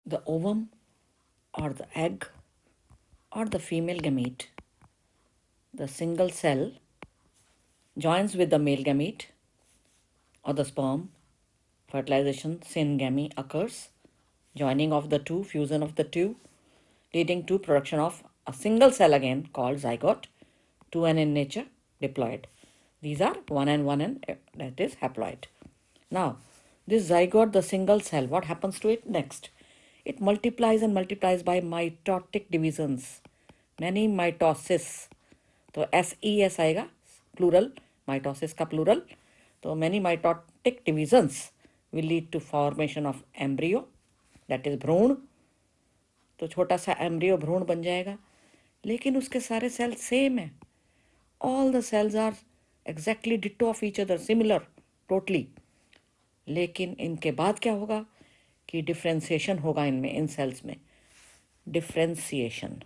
the ovum or the egg or the female gamete, the single cell joins with the male gamete or the sperm. Fertilization, syngamy, occurs, joining of the two, fusion of the two, leading to production of a single cell again called zygote, 2n in nature, diploid. These are 1n, that is haploid. Now, this zygote, the single cell, what happens to it next? It multiplies and multiplies by mitotic divisions, many mitosis. तो SES आएगा, plural, mitosis का plural. तो many mitotic divisions will lead to formation of embryo, that is भ्रूण. तो छोटा सा embryo भ्रूण बन जाएगा, लेकिन उसके सारे सेल सेम है. All the cells are exactly ditto of each other, similar totally. लेकिन इनके बाद क्या होगा कि डिफ्रेंसिएशन होगा इनमें, इन सेल्स में differentiation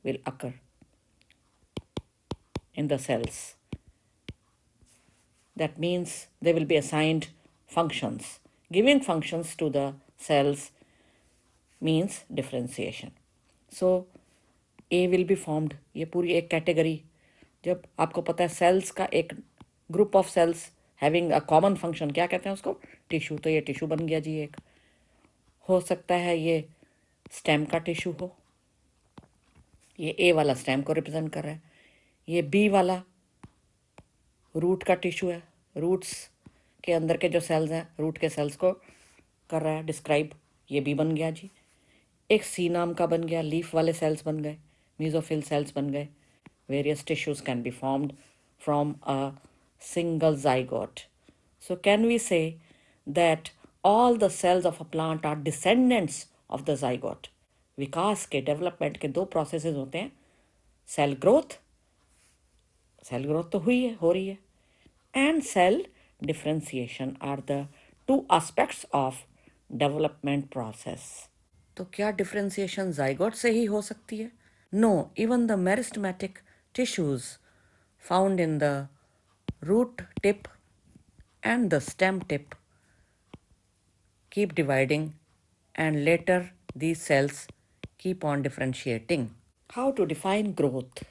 will occur in the cells. That means they will be assigned functions. Giving functions to the cells means differentiation. So A will be formed. ये पूरी एक कैटेगरी. जब आपको पता है सेल्स का एक group of sales having a common function, क्या कहते हैं उसको? टिश्यू. तो ये टिश्यू बन गया जी. एक हो सकता है ये स्टेम का टिश्यू हो, ये ए वाला स्टेम को रिप्रेजेंट कर रहा है. ये बी वाला रूट का टिश्यू है, रूट्स के अंदर के जो सेल्स हैं, रूट के सेल्स को कर रहा है डिस्क्राइब. ये बी बन गया जी. एक सी नाम का बन गया, लीफ वाले सेल्स बन गए, मीजोफिल सेल्स बन गए. Various tissues can be formed from a single zygote. So can we say that all the cells of a plant are descendants of the zygote? विकास के, डेवलपमेंट के दो प्रोसेसेस होते हैं. सेल ग्रोथ, सेल ग्रोथ तो हुई है, हो रही है, and cell differentiation are the two aspects of development process. तो क्या डिफ्रेंसिएशन जाइगोट से ही हो सकती है? No, even the meristematic tissues found in the root tip and the stem tip keep dividing, and later these cells keep on differentiating. How to define growth?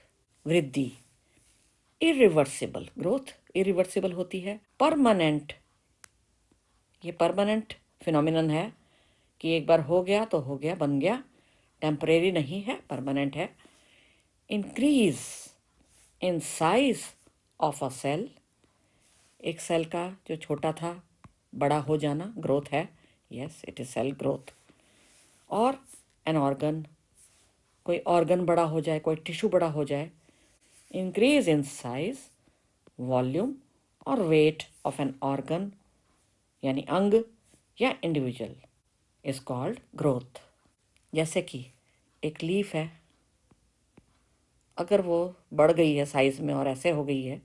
वृद्धि. Irreversible growth, irreversible होती है. Permanent, ये permanent phenomenon है कि एक बार हो गया तो हो गया, बन गया. टेम्परेरी नहीं है, परमानेंट है. Increase in size of a cell, एक सेल का जो छोटा था बड़ा हो जाना, ग्रोथ है. Yes, it is cell growth. और एन ऑर्गन, कोई ऑर्गन बड़ा हो जाए, कोई टिश्यू बड़ा हो जाए. इंक्रीज इन साइज, वॉल्यूम और वेट ऑफ एन ऑर्गन, यानी अंग या इंडिविजुअल, इज कॉल्ड ग्रोथ. जैसे कि एक लीफ है, अगर वो बढ़ गई है साइज में और ऐसे हो गई है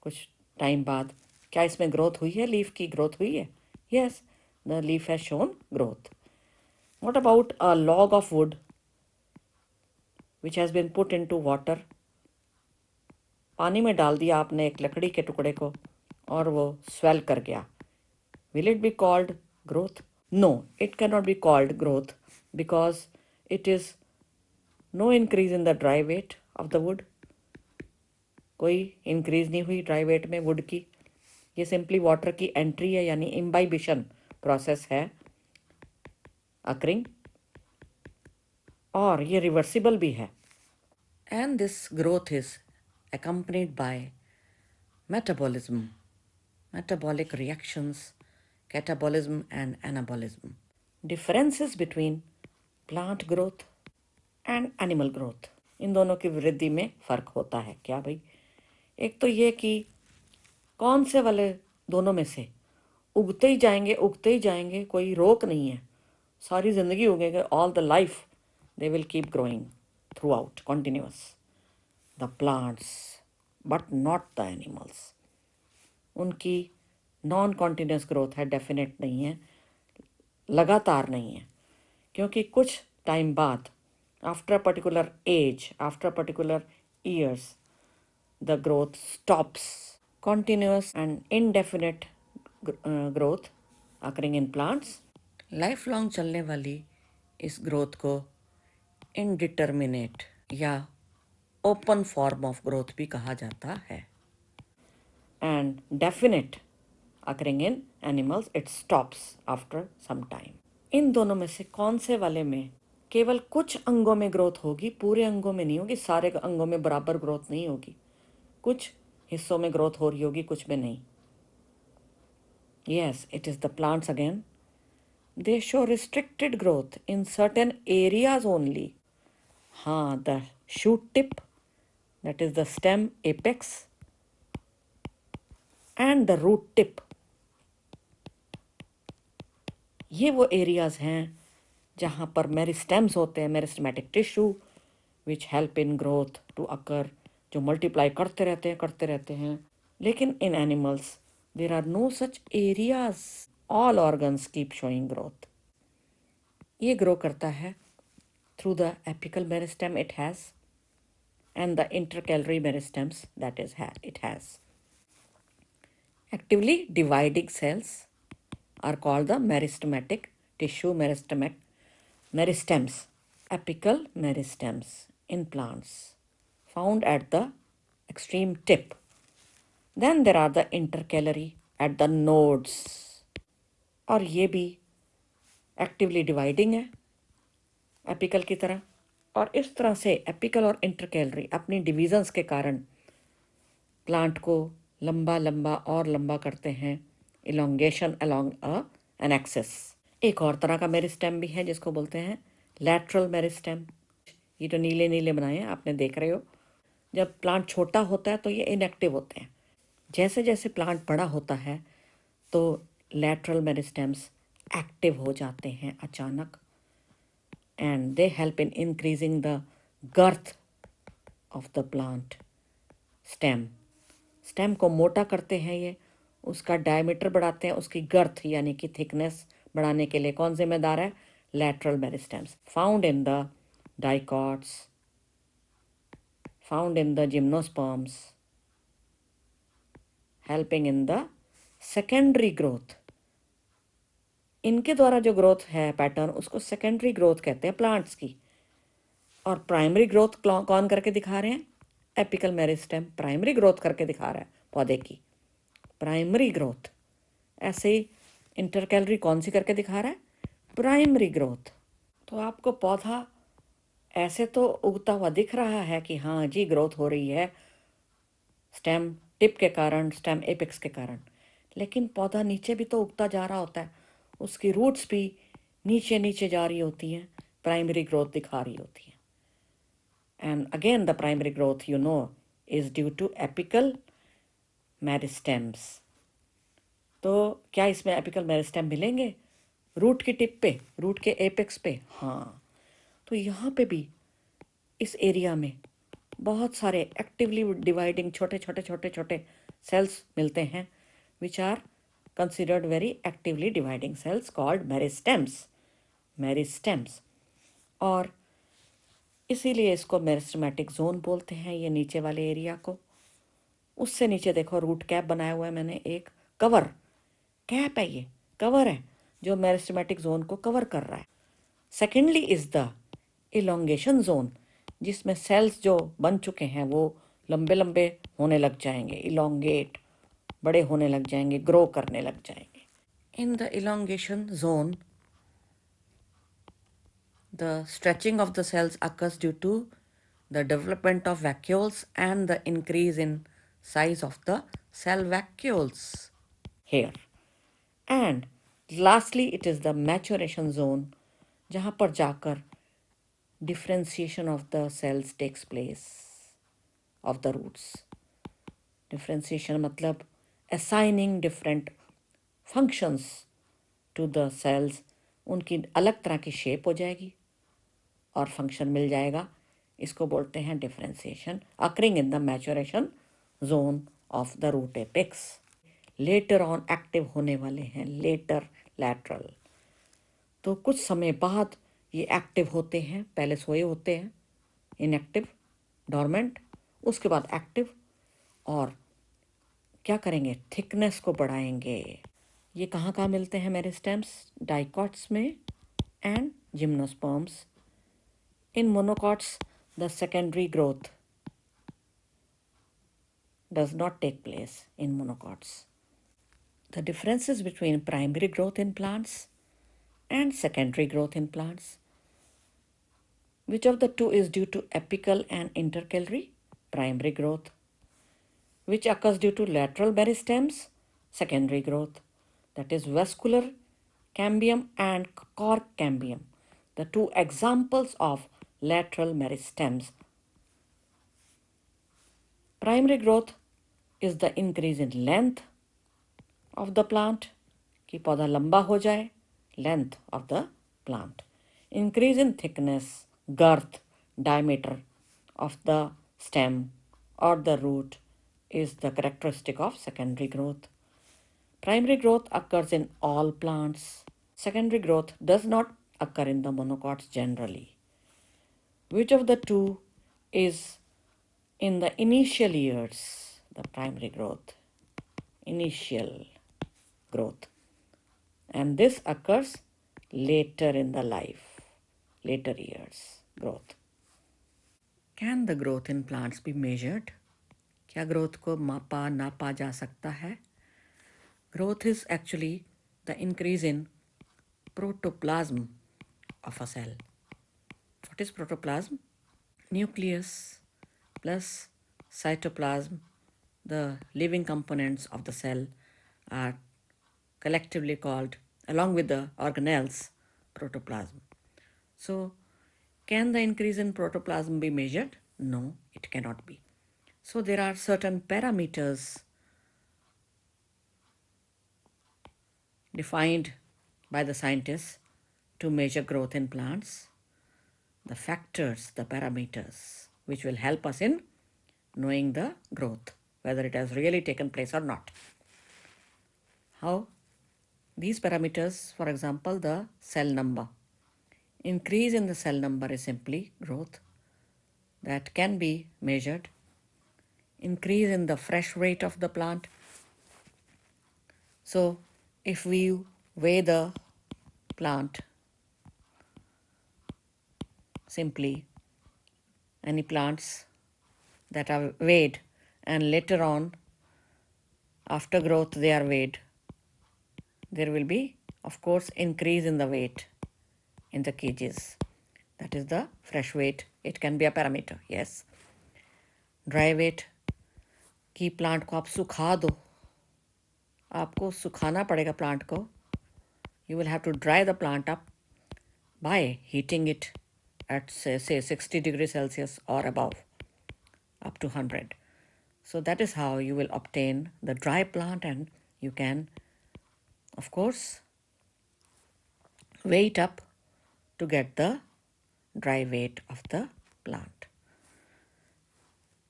कुछ टाइम बाद, क्या इसमें ग्रोथ हुई है? लीफ की ग्रोथ हुई है. Yes, the leaf has shown growth. What about a log of wood which has been put into water? पानी में डाल दिया आपने एक लकड़ी के टुकड़े को और वो स्वेल कर गया. Will it be called growth? No, it can not be called growth because it is no increase in the dry weight of the wood. कोई इंक्रीज नहीं हुई ड्राई वेट में वुड की. ये सिंपली वाटर की entry है, यानी imbibition process है अकरिंग, और ये रिवर्सिबल भी है. And this growth is accompanied by metabolism, metabolic reactions, catabolism and anabolism. Differences between plant growth and animal growth. इन दोनों की वृद्धि में फ़र्क होता है. क्या भाई? एक तो ये कि कौन से वाले दोनों में से उगते ही जाएंगे, उगते ही जाएंगे, कोई रोक नहीं है, सारी ज़िंदगी उगेंगे. All the life they will keep growing throughout, continuous. The plants but not the animals. उनकी नॉन कॉन्टिन्यूस ग्रोथ है, डेफिनेट नहीं है, लगातार नहीं है, क्योंकि कुछ टाइम बाद, after a particular age, after particular years, the growth stops. Continuous and indefinite growth occurring in plants life long चलने वाली इस ग्रोथ को इनडिटर्मिनेट या ओपन फॉर्म ऑफ ग्रोथ भी कहा जाता है। And definite occurring in animals, it stops after some time. इन दोनों में से कौन से वाले में केवल कुछ अंगों में ग्रोथ होगी, पूरे अंगों में नहीं होगी, सारे अंगों में बराबर ग्रोथ नहीं होगी, कुछ हिस्सों में ग्रोथ हो रही होगी, कुछ में नहीं। Yes, it is the plants again. They show restricted growth in certain areas only. हाँ, the shoot tip, that is the stem apex, and the root tip. ये वो एरियाज हैं जहाँ पर मेरिस्टेम्स होते हैं, meristematic tissue which help in growth to occur, जो multiply करते रहते हैं। लेकिन in animals there are no such areas, all organs keep showing growth. ये ग्रो करता है through the apical meristem it has and the intercalary meristems that is it has. Actively dividing cells are called the meristematic tissue meristems. Apical meristems in plants found at the extreme tip. Then there are the intercalary at the nodes. और ये भी actively dividing है apical की तरह। और इस तरह से एपिकल और इंटरकैलरी अपनी डिविजन्स के कारण प्लांट को लंबा लंबा और लंबा करते हैं, इलोंगेशन अलोंग एन एक्सिस। एक और तरह का मेरिस्टेम भी है जिसको बोलते हैं लैटरल मेरिस्टेम। ये जो नीले नीले बनाए हैं आपने देख रहे हो, जब प्लांट छोटा होता है तो ये इनएक्टिव होते हैं। जैसे जैसे प्लांट बड़ा होता है तो लैटरल मेरिस्टेम्स एक्टिव हो जाते हैं अचानक, and they help in increasing the girth of the plant stem को मोटा करते हैं ये, उसका डायमीटर बढ़ाते हैं, उसकी गर्थ यानी कि थिकनेस बढ़ाने के लिए कौन जिम्मेदार है? Lateral meristems found in the dicots, found in the gymnosperms, helping in the secondary growth. इनके द्वारा जो ग्रोथ है पैटर्न, उसको सेकेंडरी ग्रोथ कहते हैं प्लांट्स की। और प्राइमरी ग्रोथ कौन करके दिखा रहे हैं? एपिकल मेरिस्टेम प्राइमरी ग्रोथ करके दिखा रहा है पौधे की, प्राइमरी ग्रोथ। ऐसे ही इंटरकैलरी कौन सी करके दिखा रहा है? Primary growth. तो आपको पौधा ऐसे तो उगता हुआ दिख रहा है कि हाँ जी ग्रोथ हो रही है स्टेम टिप के कारण, स्टेम एपेक्स के कारण, लेकिन पौधा नीचे भी तो उगता जा रहा होता है, उसकी रूट्स भी नीचे नीचे जा रही होती हैं, प्राइमरी ग्रोथ दिखा रही होती है। And again the primary growth is due to apical meristems. तो क्या इसमें एपिकल मेरिस्टेम मिलेंगे रूट की टिप पे, रूट के एपेक्स पे? हाँ, तो यहाँ पे भी इस एरिया में बहुत सारे एक्टिवली डिवाइडिंग छोटे छोटे छोटे छोटे सेल्स मिलते हैं which are considered very actively dividing cells called meristems. और इसीलिए इसको मेरिस्टेमेटिक जोन बोलते हैं, ये नीचे वाले एरिया को। उससे नीचे देखो रूट कैप बनाया हुआ है मैंने, एक कवर कैप है, ये कवर है जो मेरिस्टेमेटिक जोन को कवर कर रहा है। Secondly is the elongation zone, जिसमें सेल्स जो बन चुके हैं वो लंबे लंबे होने लग जाएंगे, इलोंगेट, बड़े होने लग जाएंगे, ग्रो करने लग जाएंगे। In the elongation zone the stretching of the cells occurs due to the development of vacuoles and the increase in size of the cell vacuoles here. And lastly it is the maturation zone, जहाँ पर जाकर differentiation of the cells takes place of the roots. Differentiation मतलब assigning different functions to the cells, उनकी अलग तरह की shape हो जाएगी और फंक्शन मिल जाएगा। इसको बोलते हैं differentiation occurring in the maturation zone of the root apex. Later on active होने वाले हैं, लेटर लैटरल। तो कुछ समय बाद ये एक्टिव होते हैं, पहले सोए होते हैं इनएक्टिव डॉर्मेंट, उसके बाद एक्टिव, और क्या करेंगे? थिकनेस को बढ़ाएंगे, ये कहाँ कहाँ मिलते हैं मेरिस्टेम्स? डाइकॉट्स में and gymnosperms. In monocots, the secondary growth does not take place in monocots. The differences between primary growth in plants and secondary growth in plants. Which of the two is due to apical and intercalary? Primary growth. Which occurs due to lateral meristems? Secondary growth. That is vascular cambium and cork cambium, the two examples of lateral meristems. Primary growth is the increase in length of the plant, कि पौधा लंबा हो जाए, length of the plant. Increase in thickness, girth, diameter of the stem or the root is the characteristic of secondary growth. Primary growth occurs in all plants. Secondary growth does not occur in the monocots generally. Which of the two is in the initial years? The primary growth, initial growth. And this occurs later in the life, later years growth. Can the growth in plants be measured? क्या growth को मापा नापा जा सकता है? Growth is actually the increase in protoplasm of a cell. What is protoplasm? Nucleus plus cytoplasm, the living components of the cell, are collectively called, along with the organelles, protoplasm. So, can the increase in protoplasm be measured? No, it cannot be. So, there are certain parameters defined by the scientists to measure growth in plants, the factors, the parameters, which will help us in knowing the growth, whether it has really taken place or not. How? These parameters, for example, the cell number. Increase in the cell number is simply growth that can be measured. Increase in the fresh weight of the plant. So, if we weigh the plant, simply any plants that are weighed and later on after growth they are weighed, there will be, of course, increase in the weight in the kgs. That is the fresh weight. It can be a parameter, yes. Dry weight, कि plant को आप सुखा दो, आपको सुखाना पड़ेगा plant को. You will have to dry the plant up by heating it at say 60 degrees Celsius or above, up to 100. So that is how you will obtain the dry plant, and you can, of course, weigh it up to get the dry weight of the plant.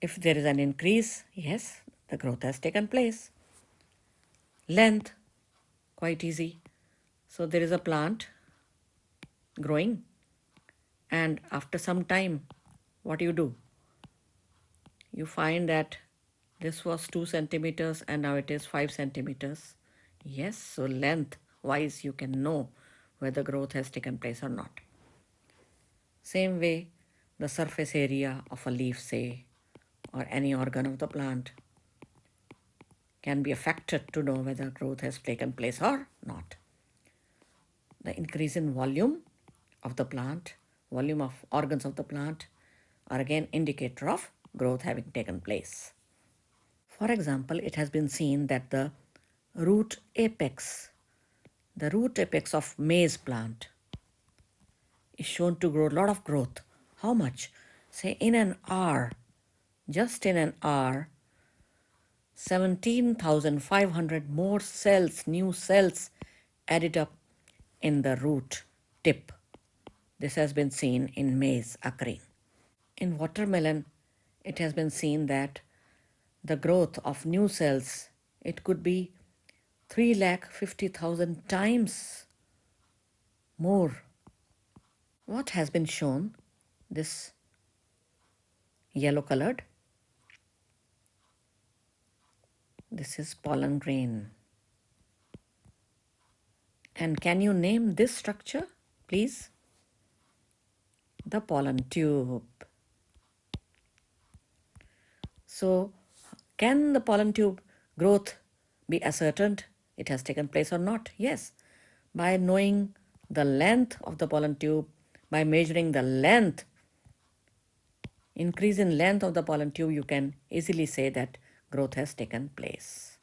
If there is an increase, yes, the growth has taken place. Length, quite easy. So there is a plant growing, and after some time, what do? You find that this was 2 centimeters and now it is 5 centimeters. Yes, so length wise you can know whether growth has taken place or not. Same way, the surface area of a leaf, say, or any organ of the plant can be a factor to know whether growth has taken place or not. The increase in volume of the plant, volume of organs of the plant, are again indicator of growth having taken place. For example, it has been seen that the root apex of maize plant is shown to grow a lot of growth. How much? Say in an hour, just in an hour, 17,500 more cells, new cells added up in the root tip. This has been seen in maize occurring. In watermelon, it has been seen that the growth of new cells, it could be 350,000 times more. What has been shown? This yellow colored. This is pollen grain. And can you name this structure, please? The pollen tube. So, can the pollen tube growth be ascertained? It has taken place or not? Yes. By knowing the length of the pollen tube, by measuring the length, increase in length of the pollen tube, you can easily say that growth has taken place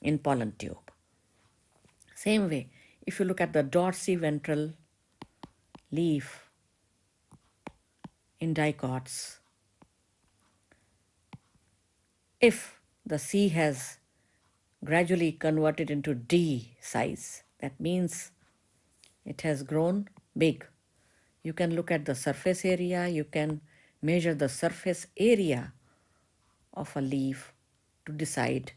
in pollen tube. Same way, if you look at the dorsiventral leaf in dicots, if the C has gradually converted into D size, that means it has grown big. You can look at the surface area, you can measure the surface area of a leaf to decide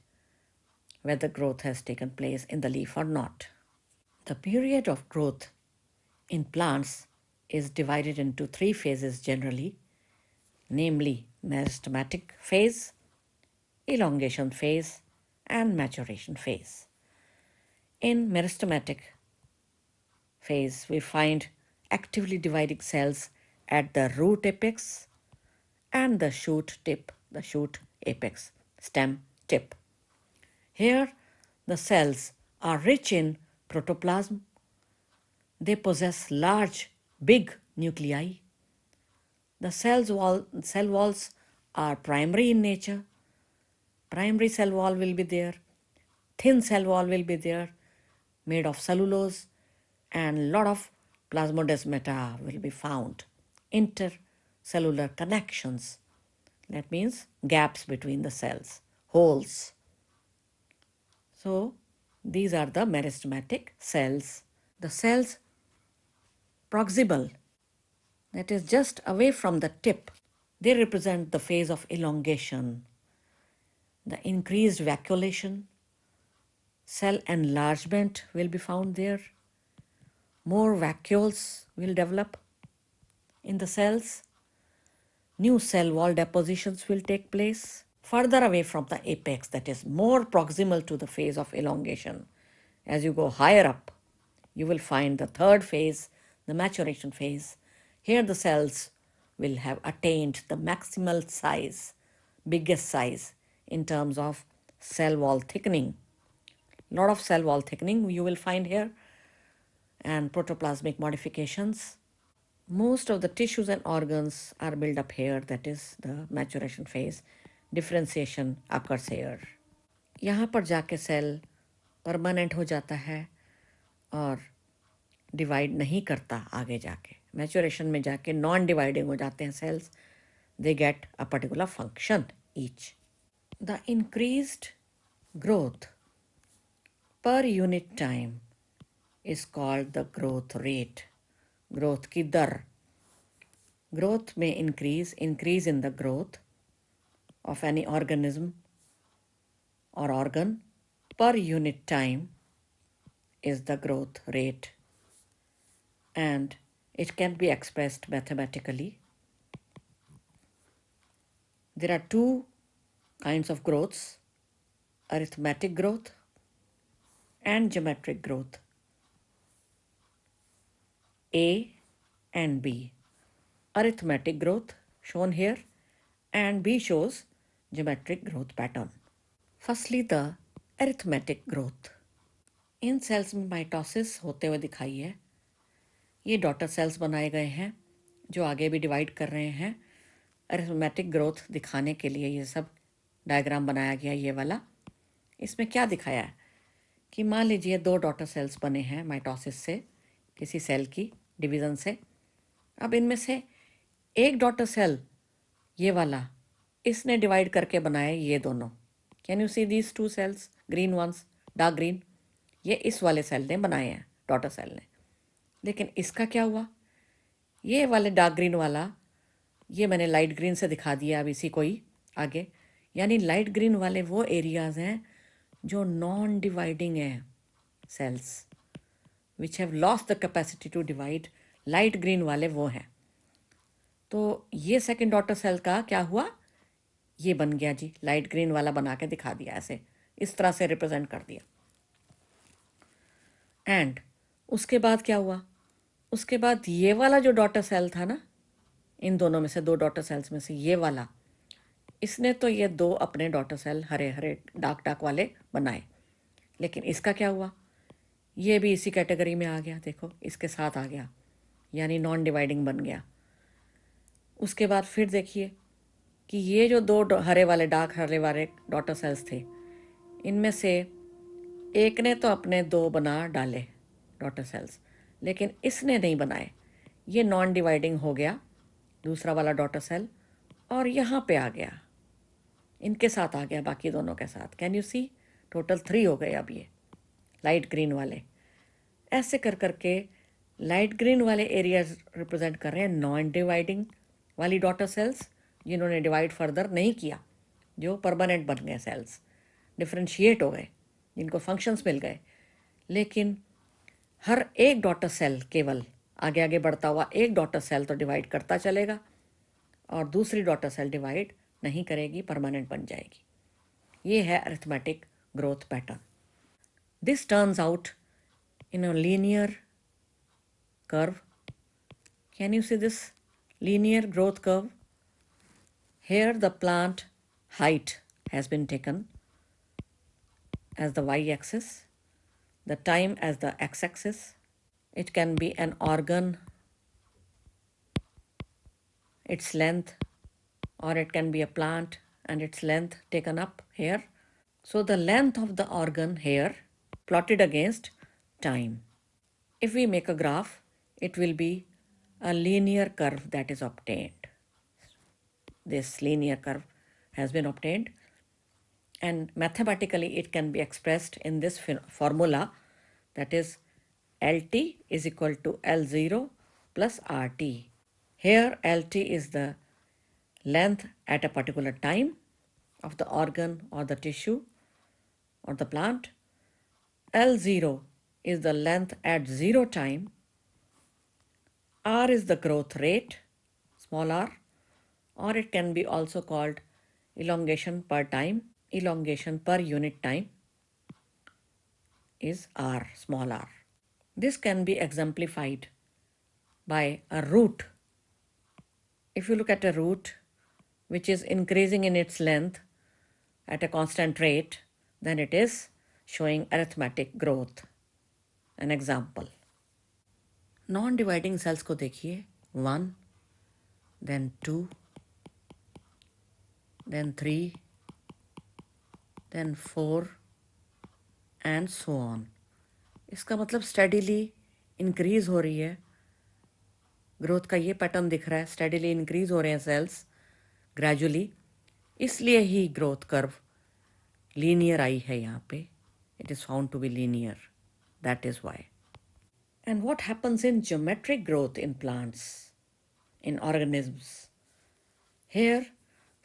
whether growth has taken place in the leaf or not. The period of growth in plants is divided into 3 phases generally, namely meristematic phase, elongation phase, and maturation phase. In meristematic phase, we find actively dividing cells at the root apex and the shoot tip, the shoot apex, stem tip. Here, the cells are rich in protoplasm. They possess large, big nuclei. The cell walls are primary in nature. Primary cell wall will be there. Thin cell wall will be there, made of cellulose, and lot of plasmodesmata will be found. Intercellular connections. That means gaps between the cells, holes. So these are the meristematic cells. The cells proximal, that is just away from the tip, they represent the phase of elongation, the increased vacuolation, cell enlargement will be found there. More vacuoles will develop in the cells. New cell wall depositions will take place. Further away from the apex, that is more proximal to the phase of elongation, as you go higher up, you will find the third phase, the maturation phase. Here the cells will have attained the maximal size, biggest size in terms of cell wall thickening. Lot of cell wall thickening you will find here and protoplasmic modifications. Most of the tissues and organs are built up here, that is the maturation phase. Differentiation occurs here. यहाँ पर जाके cell permanent हो जाता है और divide नहीं करता आगे जाके. मैच्योरेशन में जाके नॉन डिवाइडिंग हो जाते हैं cells. They get a particular function each. The increased growth per unit time is called the growth rate. Growth की दर. ग्रोथ में increase in the growth of any organism or organ per unit time is the growth rate, and it can be expressed mathematically. There are 2 kinds of growths: arithmetic growth and geometric growth, A and B. Arithmetic growth shown here and B shows geometric growth pattern. Firstly, the arithmetic growth. इन cells में mitosis होते हुए दिखाई है. ये daughter cells बनाए गए हैं जो आगे भी डिवाइड कर रहे हैं. अरिथमेटिक ग्रोथ दिखाने के लिए ये सब डायग्राम बनाया गया. ये वाला इसमें क्या दिखाया है कि मान लीजिए 2 डॉटर सेल्स बने हैं माइटोसिस से, किसी सेल की डिवीज़न से. अब इनमें से एक डॉटर सेल, ये वाला, इसने डिवाइड करके बनाए ये दोनों. Can you see these 2 cells, green ones, dark green? ये इस वाले सेल ने बनाए हैं, डॉटर सेल ने. लेकिन इसका क्या हुआ? ये वाले डार्क ग्रीन वाला, ये मैंने लाइट ग्रीन से दिखा दिया अब इसी को ही आगे. यानी लाइट ग्रीन वाले वो एरियाज हैं जो नॉन डिवाइडिंग हैं cells, which have lost the capacity to divide. Light green वाले वो हैं. तो ये सेकंड डॉटर सेल का क्या हुआ? ये बन गया जी, लाइट ग्रीन वाला बना के दिखा दिया, ऐसे इस तरह से रिप्रेजेंट कर दिया. एंड उसके बाद क्या हुआ, उसके बाद ये वाला जो डॉटर सेल था ना, इन दोनों में से, दो डॉटर सेल्स में से ये वाला, इसने तो ये दो अपने daughter cell Hare Hare dark dark वाले बनाए, लेकिन इसका क्या हुआ, ये भी इसी कैटेगरी में आ गया, देखो इसके साथ आ गया, यानी नॉन डिवाइडिंग बन गया। उसके बाद फिर देखिए कि ये जो दो हरे वाले डार्क हरे वाले डॉटर सेल्स थे, इनमें से एक ने तो अपने दो बना डाले डॉटर सेल्स, लेकिन इसने नहीं बनाए, ये नॉन डिवाइडिंग हो गया दूसरा वाला डॉटर सेल, और यहाँ पे आ गया, इनके साथ आ गया, बाकी दोनों के साथ। कैन यू सी, टोटल 3 हो गए अब ये लाइट ग्रीन वाले। ऐसे कर करके लाइट ग्रीन वाले एरियाज रिप्रेजेंट कर रहे हैं नॉन डिवाइडिंग वाली डॉटर सेल्स, जिन्होंने डिवाइड फर्दर नहीं किया, जो परमानेंट बन गए सेल्स, डिफ्रेंशिएट हो गए, जिनको फंक्शंस मिल गए। लेकिन हर एक डॉटर सेल केवल आगे आगे बढ़ता हुआ एक डॉटर सेल तो डिवाइड करता चलेगा, और दूसरी डॉटर सेल डिवाइड नहीं करेगी, परमानेंट बन जाएगी। ये है arithmetic growth pattern. This turns out in a linear curve. Can you see this linear growth curve? Here the plant height has been taken as the y-axis, the time as the x-axis. It can be an organ, its length, or it can be a plant and its length taken up here. So the length of the organ here plotted against time. If we make a graph, it will be a linear curve that is obtained. This linear curve has been obtained, and mathematically it can be expressed in this formula, that is LT is equal to L0 plus RT. Here LT is the length at a particular time of the organ or the tissue or the plant. L0 is the length at 0 time. R is the growth rate, small r, or it can be also called elongation per time. Elongation per unit time is r, small r. This can be exemplified by a root. If you look at a root which is increasing in its length at a constant rate, then it is showing arithmetic growth. An example. Non-dividing cells को देखिए, 1, then 2, then 3, then 4 and so on. इसका मतलब steadily increase हो रही है, growth का ये pattern दिख रहा है, स्टेडीली इंक्रीज हो रहे हैं सेल्स ग्रेजुअली, इसलिए ही ग्रोथ कर्व लीनियर आई है यहाँ पे. It is found to be linear, that is why. And what happens in geometric growth in plants, in organisms? Here,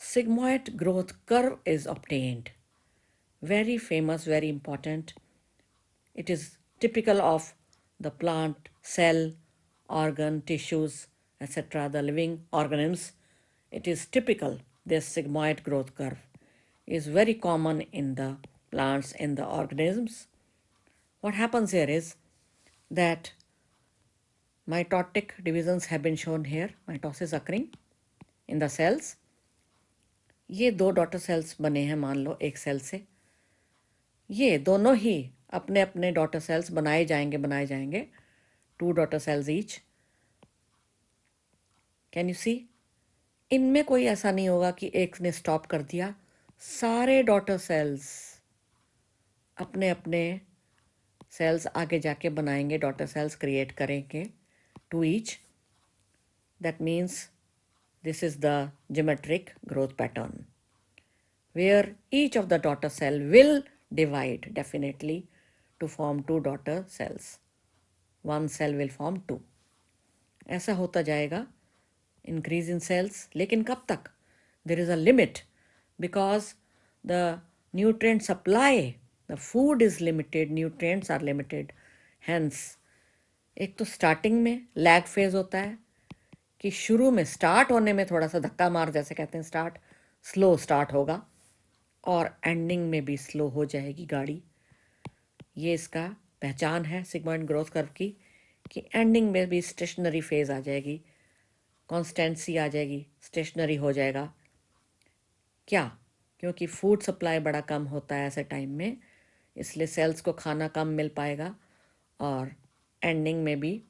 sigmoid growth curve is obtained. Very famous, very important. It is typical of the plant, cell, organ, tissues, etc., the living organisms. It is typical, this sigmoid growth curve is very common in the plants, in the organisms. What happens here is that mitotic divisions have been shown here, mitosis occurring in the cells. ये दो daughter cells बने हैं मान लो एक cell से, ये दोनों ही अपने अपने डॉटर सेल्स बनाए जाएंगे, 2 daughter cells each. Can you see, इनमें कोई ऐसा नहीं होगा कि एक ने स्टॉप कर दिया, सारे डॉटर सेल्स अपने अपने सेल्स आगे जाके बनाएंगे, डॉटर सेल्स क्रिएट करेंगे, 2 each. That means this is the geometric growth pattern, where each of the daughter cell will divide definitely to form 2 daughter cells. One cell will form 2. ऐसा होता जाएगा, increase in cells. लेकिन कब तक? There is a limit, because the nutrient supply, the food is limited, nutrients are limited. Hence, एक तो starting में lag phase होता है कि शुरू में स्टार्ट होने में थोड़ा सा धक्का मार, जैसे कहते हैं स्टार्ट, स्लो स्टार्ट होगा और एंडिंग में भी स्लो हो जाएगी गाड़ी. ये इसका पहचान है सिग्मॉइड ग्रोथ कर्व की कि एंडिंग में भी स्टेशनरी फेज आ जाएगी, कॉन्स्टेंसी आ जाएगी, स्टेशनरी हो जाएगा। क्या? क्योंकि फूड सप्लाई बड़ा कम होता है ऐसे टाइम में, इसलिए सेल्स को खाना कम मिल पाएगा और एंडिंग में भी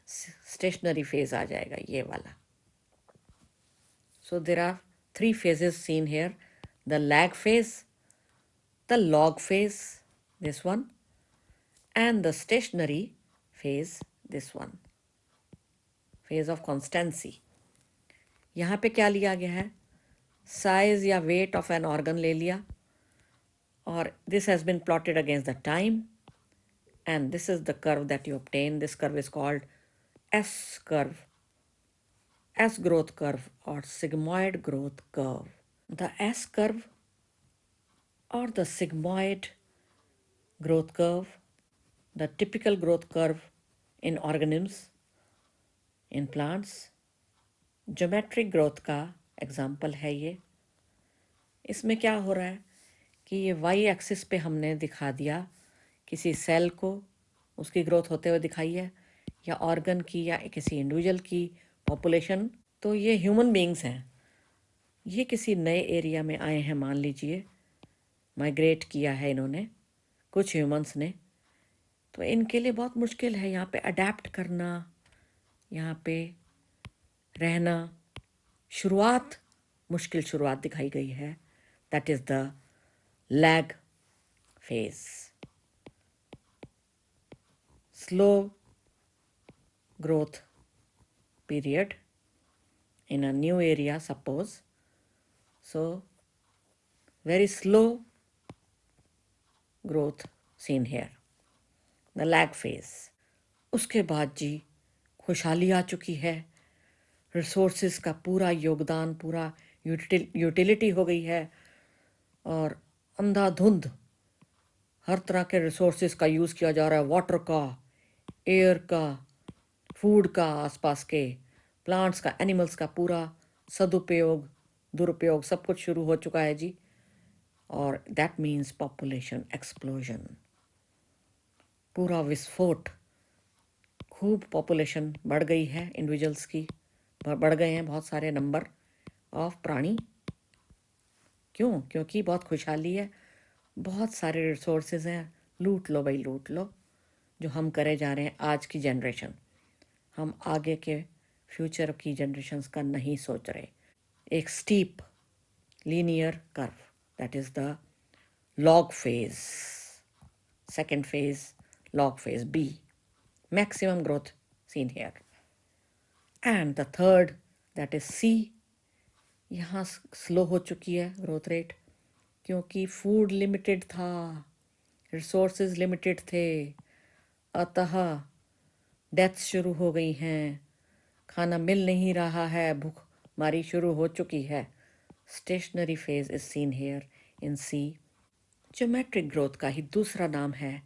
स्टेशनरी फेज आ जाएगा, ये वाला। So there are three phases seen here: the lag phase, the log phase, this one, and the stationary phase, this one, phase of constancy. यहाँ पे क्या लिया गया है? साइज या वेट ऑफ एन ऑर्गन ले लिया और this has been plotted against the time, and this is the curve that you obtain. This curve is called S curve, S growth curve or sigmoid growth curve. The S curve or the sigmoid growth curve, the typical growth curve in organisms, in plants, geometric growth का example है ये। इसमें क्या हो रहा है कि ये वाई एक्सिस पे हमने दिखा दिया किसी सेल को, उसकी ग्रोथ होते हुए दिखाई है, या ऑर्गन की या किसी इंडिविजुअल की पॉपुलेशन। तो ये ह्यूमन बीइंग्स हैं, ये किसी नए एरिया में आए हैं, मान लीजिए माइग्रेट किया है इन्होंने, कुछ ह्यूमंस ने, तो इनके लिए बहुत मुश्किल है यहाँ पे अडेप्ट करना, यहाँ पे रहना। शुरुआत, मुश्किल शुरुआत दिखाई गई है, that is the lag phase, slow growth period in a new area, suppose. So very slow growth seen here, the lag phase. उसके बाद जी खुशहाली आ चुकी है, रिसोर्सेज का पूरा योगदान, पूरा यूटिलिटी हो गई है और अंधाधुंध हर तरह के रिसोर्सेज का यूज़ किया जा रहा है, वाटर का, एयर का, फूड का, आसपास के प्लांट्स का, एनिमल्स का, पूरा सदुपयोग दुरुपयोग सब कुछ शुरू हो चुका है जी। और दैट मीन्स पॉपुलेशन एक्सप्लोजन, पूरा विस्फोट, खूब पॉपुलेशन बढ़ गई है, इंडिविजुअल्स की बढ़ गए हैं बहुत सारे नंबर ऑफ प्राणी। क्यों? क्योंकि बहुत खुशहाली है, बहुत सारे रिसोर्सेज हैं, लूट लो भाई लूट लो, जो हम करे जा रहे हैं आज की जनरेशन। हम आगे के फ्यूचर की जनरेशन्स का नहीं सोच रहे। एक steep linear curve, that is the log phase, second phase, log phase B, maximum growth seen here. And the third, that is C, यहाँ स्लो हो चुकी है ग्रोथ रेट, क्योंकि फूड लिमिटेड था, रिसोर्सेज लिमिटेड थे, अतः डेथ्स शुरू हो गई हैं, खाना मिल नहीं रहा है, भूखमारी शुरू हो चुकी है। Stationary phase is seen here in C. Geometric growth का ही दूसरा नाम है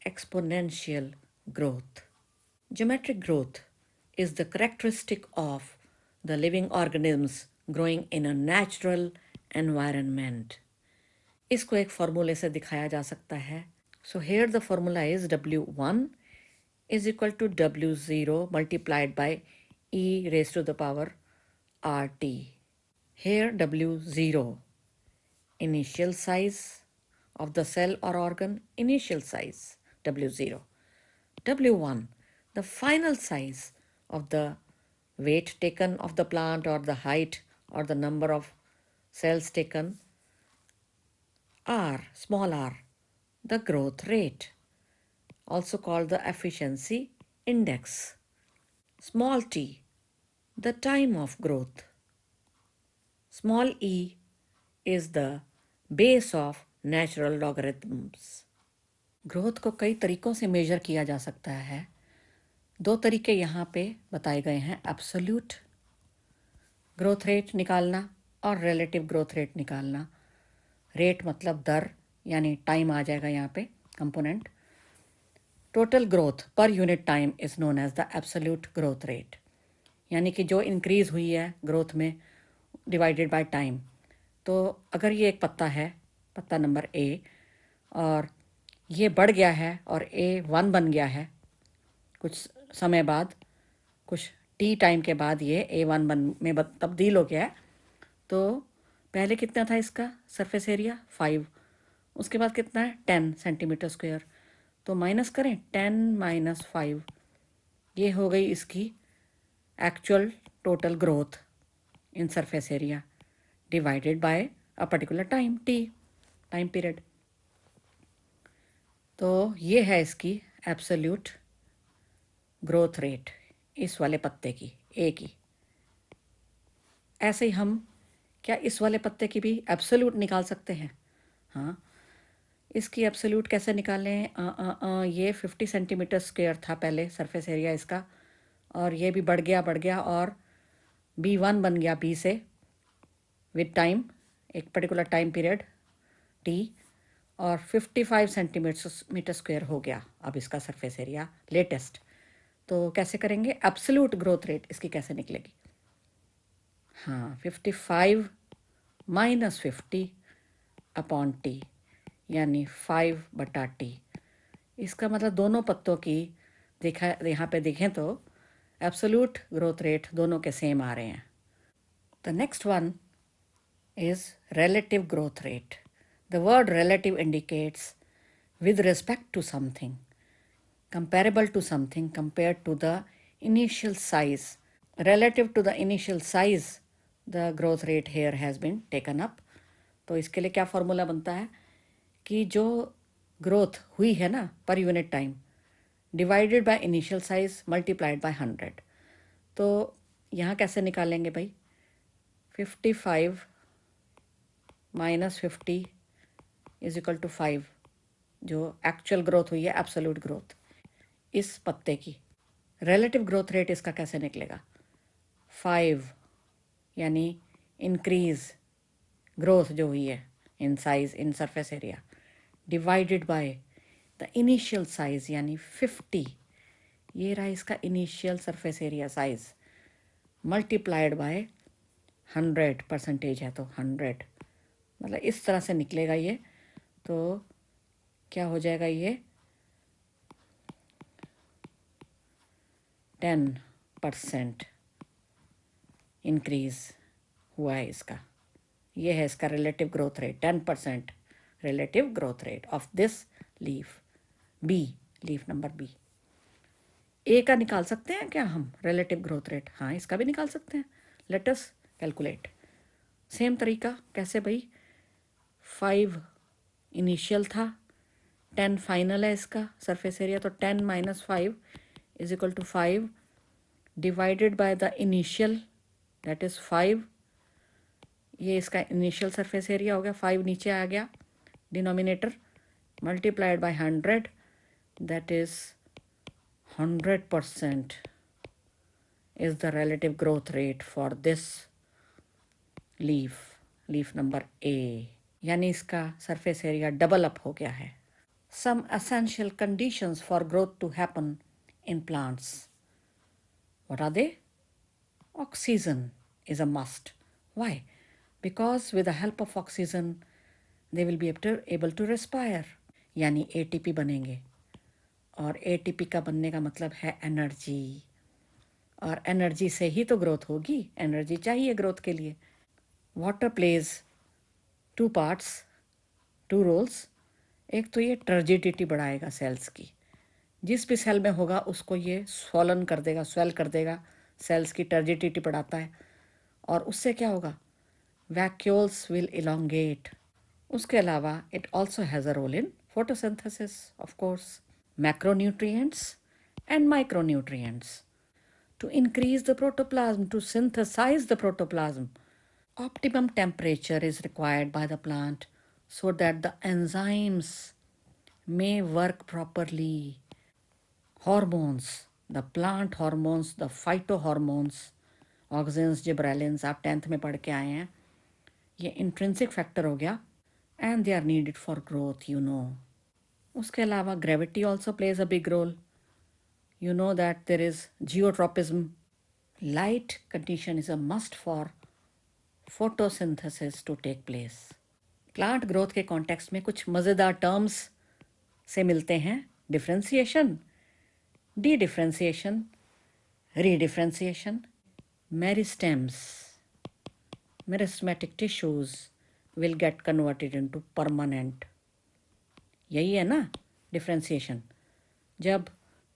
exponential growth. Geometric growth is the characteristic of the living organisms growing in a natural environment. इसको एक फॉर्मूले से दिखाया जा सकता है। So here the formula is W1 is equal to W0 multiplied by e raised to the power RT. Here W0, initial size of the cell or organ, initial size W0. W1, the final size of the weight taken of the plant or the height or the number of cells taken. R, small r, the growth rate, also called the efficiency index. Small t, the time of growth. Small e is the base of natural logarithms. Growth को कई तरीकों से major किया जा सकता है। दो तरीके यहाँ पे बताए गए हैं, एब्सोल्यूट ग्रोथ रेट निकालना और रिलेटिव ग्रोथ रेट निकालना। रेट मतलब दर, यानी टाइम आ जाएगा यहाँ पे component. Total growth per unit time is known as the absolute growth rate, यानी कि जो इंक्रीज हुई है ग्रोथ में डिवाइडेड बाय टाइम। तो अगर ये एक पत्ता है, पत्ता नंबर ए, और ये बढ़ गया है और A1 बन गया है कुछ समय बाद, कुछ टी टाइम के बाद ये A1 में तब्दील हो गया है। तो पहले कितना था इसका सरफेस एरिया 5, उसके बाद कितना है 10 सेंटीमीटर स्क्वायर। तो माइनस करें 10 माइनस 5, ये हो गई इसकी actual total growth in surface area divided by a particular time T, time period. तो ये है इसकी एब्सोल्यूट ग्रोथ रेट इस वाले पत्ते की, ए की। ऐसे ही हम क्या इस वाले पत्ते की भी एब्सोल्यूट निकाल सकते हैं? हाँ, इसकी एब्सोल्यूट कैसे निकालें? ये 50 सेंटीमीटर स्क्वायर था पहले सरफेस एरिया इसका, और ये भी बढ़ गया और B1 बन गया B से विद टाइम, एक पर्टिकुलर टाइम पीरियड टी, और 55 सेंटीमीटर स्क्वायर हो गया अब इसका सरफेस एरिया लेटेस्ट। तो कैसे करेंगे? एब्सोल्यूट ग्रोथ रेट इसकी कैसे निकलेगी? हाँ, 55 माइनस 50 अपॉन टी, यानी 5/T। इसका मतलब दोनों पत्तों की देखा यहाँ पे देखें तो एब्सोल्यूट ग्रोथ रेट दोनों के सेम आ रहे हैं। The next one is relative growth rate. The word relative indicates with respect to something, comparable to something compared to the initial size. Relative to the initial size, the growth rate here has been taken up. तो इसके लिए क्या formula बनता है कि जो growth हुई है ना पर unit time divided by initial size multiplied by 100। तो यहाँ कैसे निकालेंगे भाई? 55 माइनस 50 इज इक्वल टू 5, जो एक्चुअल ग्रोथ हुई है एब्सोल्यूट ग्रोथ इस पत्ते की। रिलेटिव ग्रोथ रेट इसका कैसे निकलेगा? 5 यानी इंक्रीज ग्रोथ जो हुई है in size in surface area divided by the initial size यानी 50, ये रहा इसका initial surface area size, multiplied by 100, percentage है तो 100, मतलब इस तरह से निकलेगा ये। तो क्या हो जाएगा? ये 10% इंक्रीज हुआ है इसका। ये है इसका relative growth rate, 10% relative growth rate of this leaf B, leaf number B. A का निकाल सकते हैं क्या हम रिलेटिव ग्रोथ रेट? हाँ, इसका भी निकाल सकते हैं। Let us calculate. सेम तरीका कैसे भाई? 5 इनिशियल था, 10 फाइनल है इसका सरफेस एरिया, तो 10 minus 5 is equal to 5 divided by the initial that is 5। ये इसका इनिशियल सरफेस एरिया हो गया, 5 नीचे आ गया denominator, multiplied by 100 that is 100% is the relative growth rate for this leaf number A, यानी इसका सरफेस एरिया डबल अप हो गया है। Some essential conditions for growth to happen in plants. What are they? Oxygen is a must. Why? Because with the help of oxygen they will be able to respire, यानी ATP बनेंगे, और ATP का बनने का मतलब है energy, और energy से ही तो ग्रोथ होगी, एनर्जी चाहिए ग्रोथ के लिए। Water plays 2 parts, 2 roles. एक तो ये टर्जिडिटी बढ़ाएगा सेल्स की, जिस भी सेल में होगा उसको ये स्वॉलन कर देगा, स्वेल कर देगा, सेल्स की टर्जिडिटी बढ़ाता है, और उससे क्या होगा? Vacuoles will elongate. उसके अलावा it also has a role in photosynthesis of course, macronutrients and micronutrients to increase the protoplasm, to synthesize the protoplasm. Optimum temperature is required by the plant so that the enzymes may work properly. Hormones, the plant hormones, the phytohormones, auxins, gibberellins, आप 10th में पढ़ के आए हैं, ये intrinsic factor हो गया, and they are needed for growth, you know. उसके अलावा gravity also plays a big role. You know that there is geotropism. Light condition is a must for photosynthesis to take place. Plant growth के context में कुछ मज़ेदार terms से मिलते हैं differentiation, de differentiation, redifferentiation. Meristems, meristematic tissues will get converted into permanent. यही है ना डिफ्रेंसिएशन। जब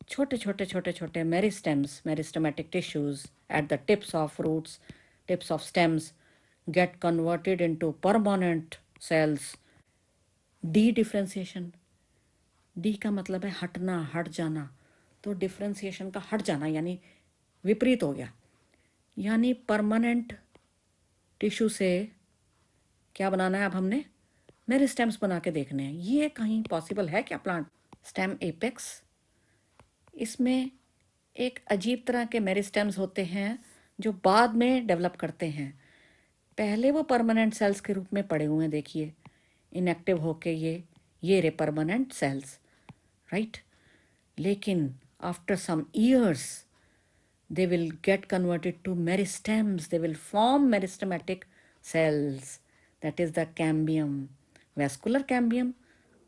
छोटे छोटे छोटे छोटे meristems, meristematic tissues at the tips of roots, tips of stems get converted into permanent cells। De differentiation, de का मतलब है हटना, हट जाना, तो डिफ्रेंसिएशन का हट जाना यानी विपरीत हो गया, यानी परमानेंट टिश्यू से क्या बनाना है अब हमने, मेरिस्टेम्स बना के देखने हैं। ये कहीं पॉसिबल है क्या प्लांट? स्टेम एपेक्स, इसमें एक अजीब तरह के मेरिस्टेम्स होते हैं जो बाद में डेवलप करते हैं। पहले वो परमानेंट सेल्स के रूप में पड़े हुए हैं, देखिए इनएक्टिव होके ये रे परमानेंट सेल्स, राइट। लेकिन after some years they will get converted to meristems, they will form meristematic cells, that is the cambium, vascular cambium,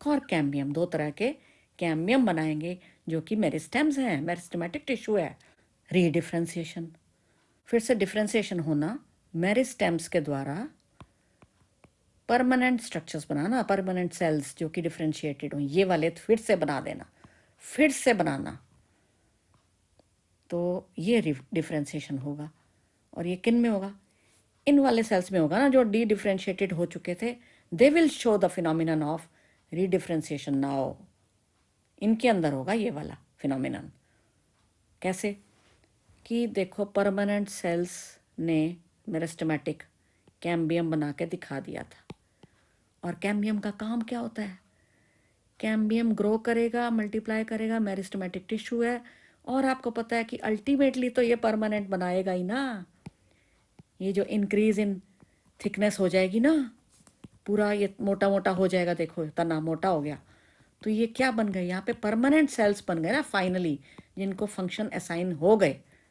cork cambium, दो तरह के कैम्बियम बनाएंगे जो कि मेरिस्टेम्स हैं, मेरिस्टेमेटिक टिश्यू है। रीडिफ्रेंसिएशन, फिर से डिफ्रेंसिएशन होना, मेरिस्टेम्स के द्वारा परमानेंट स्ट्रक्चर्स बनाना, परमानेंट सेल्स जो कि डिफ्रेंशिएटेड हों, ये वाले फिर से बना देना, फिर से बनाना, तो ये डिफ्रेंसिएशन होगा। और ये किन में होगा? इन वाले सेल्स में होगा ना जो डी डिफ्रेंशिएटेड हो चुके थे। They will show the phenomenon of redifferentiation now, इनके अंदर होगा ये वाला फिनोमिनन। कैसे कि देखो परमानेंट सेल्स ने मेरिस्टेमेटिक कैम्बियम बना के दिखा दिया था, और कैम्बियम का काम क्या होता है? कैम्बियम ग्रो करेगा, मल्टीप्लाई करेगा, मेरिस्टेमेटिक टिश्यू है, और आपको पता है कि अल्टीमेटली तो ये परमानेंट बनाएगा ही ना। ये जो इंक्रीज इन थिकनेस हो जाएगी ना, पूरा ये मोटा मोटा हो जाएगा, देखो तना मोटा हो गया, तो ये क्या बन गए? यहाँ पे परमानेंट सेल्स बन गए ना फाइनली, जिनको फंक्शन असाइन हो गए।